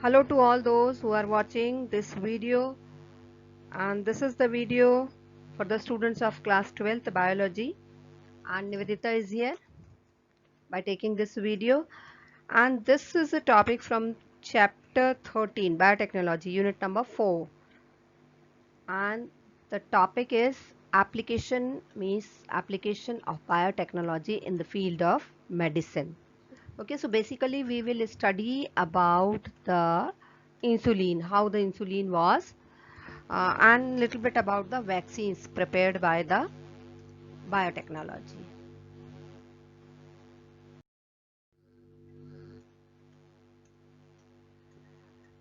Hello to all those who are watching this video, and this is the video for the students of class 12th biology, and Nivedita is here by taking this video, and this is a topic from chapter 13 biotechnology unit number 4, and the topic is application means application of biotechnology in the field of medicine. Okay, so basically we will study about the insulin, how the insulin was, and little bit about the vaccines prepared by the biotechnology.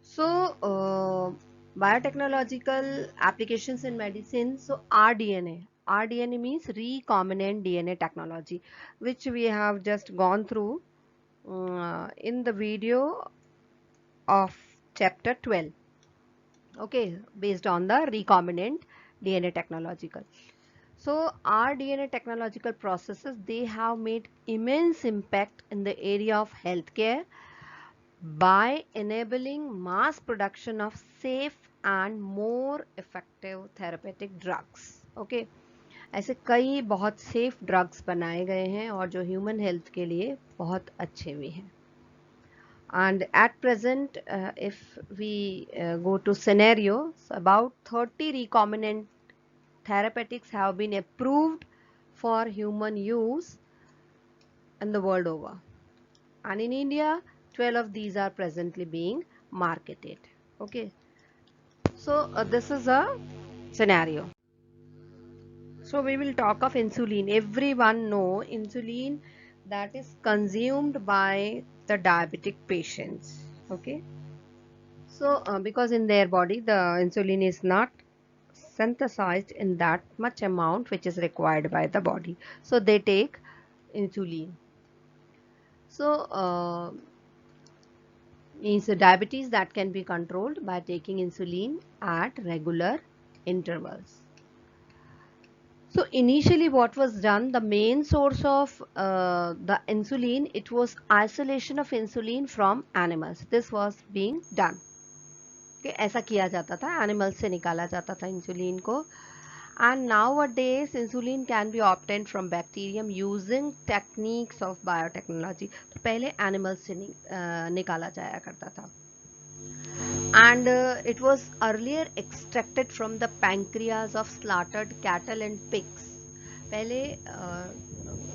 So biotechnological applications in medicine, so rDNA means recombinant DNA technology, which we have just gone through in the video of chapter 12. Okay, based on the recombinant DNA technological. So our DNA technological processes, they have made immense impact in the area of healthcare by enabling mass production of safe and more effective therapeutic drugs. Okay, ऐसे कई बहुत safe drugs बनाए गए हैं और जो human health के लिए बहुत अच्छे भी हैं. And at present, if we go to scenario, so about 30 recombinant therapeutics have been approved for human use in the world over. And in India, 12 of these are presently being marketed. Okay. So this is a scenario. So we will talk of insulin. Everyone know insulin that is consumed by the diabetic patients. Okay. So because in their body the insulin is not synthesized in that much amount which is required by the body, so they take insulin. So means diabetes that can be controlled by taking insulin at regular intervals. So initially what was done, the main source of the insulin, it was isolation of insulin from animals. This was being done. कि ऐसा किया जाता था, animal से निकाला जाता था insulin को. And nowadays insulin can be obtained from bacterium using techniques of biotechnology. तो पहले एनिमल से निकाला जाया करता था. And it was earlier extracted from the pancreas of slaughtered cattle and pigs. पहले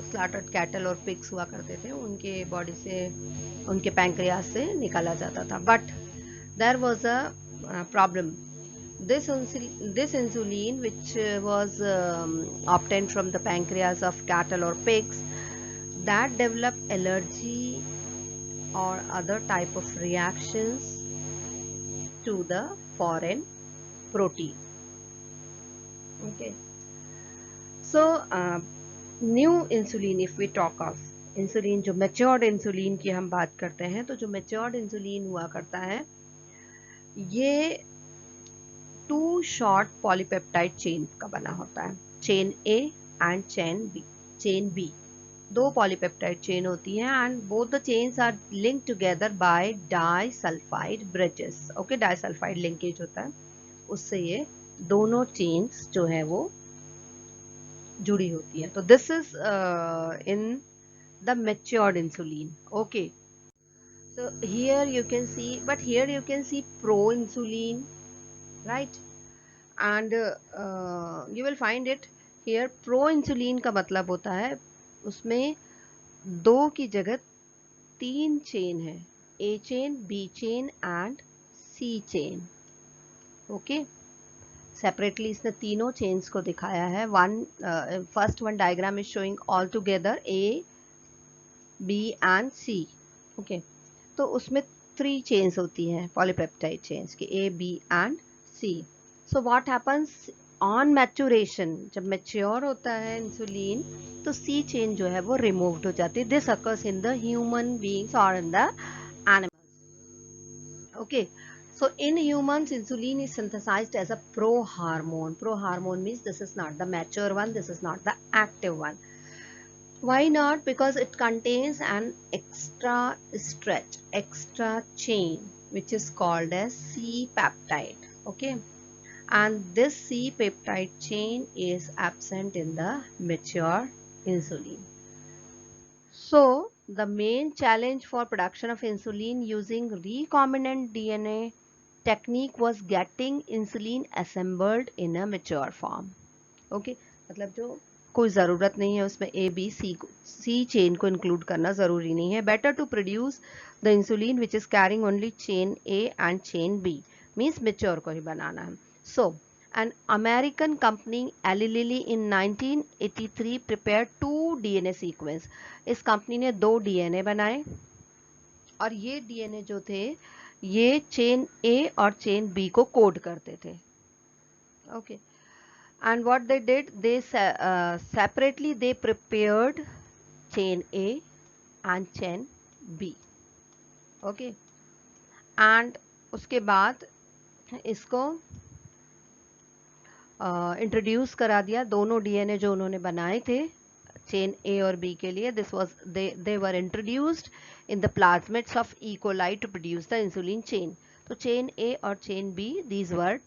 slaughtered cattle और pigs हुआ करते थे, उनके बॉडी से, उनके पैंक्रियाज से निकाला जाता था. But there was a problem. This insulin which was obtained from the pancreas of cattle or pigs, that developed allergy or other type of reactions to the foreign protein. Okay. So new insulin, if we talk of insulin, जो matured insulin की हम बात करते हैं, तो जो matured insulin हुआ करता है, ये 2 short polypeptide chain का बना होता है. Chain A and chain B. 2 polypeptide chain होती हैं and both the chains are linked together by disulfide bridges. Okay, disulfide linkage होता है, उससे ये दोनों chains जो है वो जुड़ी होती है. तो this is in the matured insulin. Okay. So here you can see, but here you can see pro-insulin, right? And you will find it here. Pro-insulin का मतलब होता है उसमें 2 की जगह 3 चेन है, A chain, B chain and C chain. Okay. Separately इसने तीनों चेन्स को दिखाया है. First one diagram is showing all together A, B and C. Okay, तो उसमें 3 चेन्स होती हैं, पॉलीपेप्टाइड चेन्स की, A, B and C. So what happens on maturation, जब मैच्योर होता है इंसुलिन तो C चेन जो है वो रिमूव्ड हो जाती है. This occurs in the human beings और in the animals. Okay. So in humans, insulin is synthesized as a prohormone. Prohormone means this is not the mature one, this is not the active one. Why not? Because it contains an extra stretch, extra chain. which is called as C peptide. Okay, and this C peptide chain is absent in the mature insulin. So the main challenge for production of insulin using recombinant DNA technique was getting insulin assembled in a mature form. Okay, मतलब जो कोई ज़रूरत नहीं है उसमें A B C chain को include करना ज़रूरी नहीं है. Better to produce the insulin which is carrying only chain A and chain B, means mature को ही बनाना है. So an American company Eli Lilly in 1983 prepared 2 DNA sequence. इस कंपनी ने 2 DNA बनाए और ये DNA जो थे ये चेन A और चेन B को कोड करते थे. Okay, and what they did, they separately they prepared chain A and chain B. Okay, and उसके बाद इसको इंट्रोड्यूस करा दिया. दोनों डीएनए जो उन्होंने बनाए थे चेन ए और बी के लिए, this was they were introduced in the plasmids of E. coli to produce the insulin chain. तो चेन ए और chain B, these were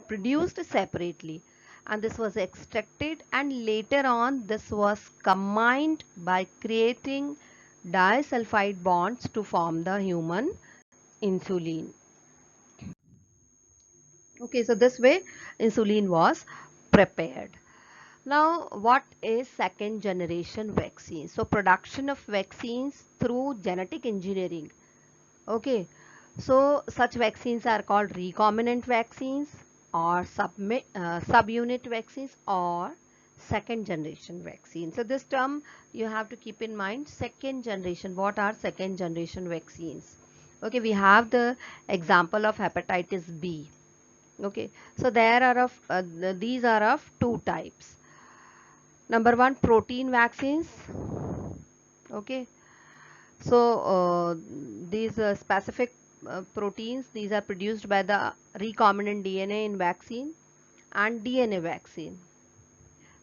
produced separately, and this was extracted, and later on this was combined by creating disulfide bonds to form the human insulin. Okay, so this way insulin was prepared. Now what is second generation vaccine? So production of vaccines through genetic engineering. Okay, so such vaccines are called recombinant vaccines or subunit vaccines or second generation vaccine. So this term you have to keep in mind. Second generation, what are second generation vaccines? Okay, we have the example of hepatitis B. Okay, so there are of these are of two types. Number one, protein vaccines. Okay, so these specific proteins, these are produced by the recombinant DNA in vaccine, and DNA vaccine,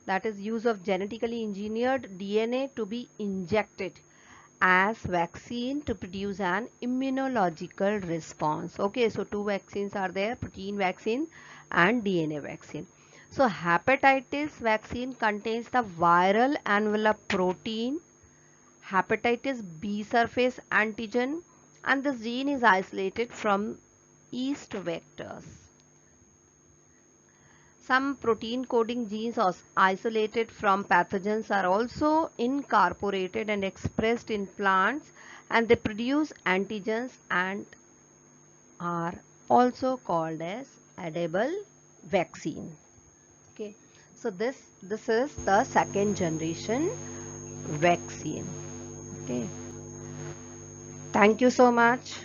that is use of genetically engineered DNA to be injected as vaccine to produce an immunological response. Okay, so two vaccines are there, protein vaccine and DNA vaccine. So hepatitis vaccine contains the viral envelope protein, hepatitis B surface antigen, and this gene is isolated from yeast vectors. Some protein coding genes isolated from pathogens are also incorporated and expressed in plants, and they produce antigens and are also called as edible vaccine. Okay, so this is the second generation vaccine. Okay, thank you so much.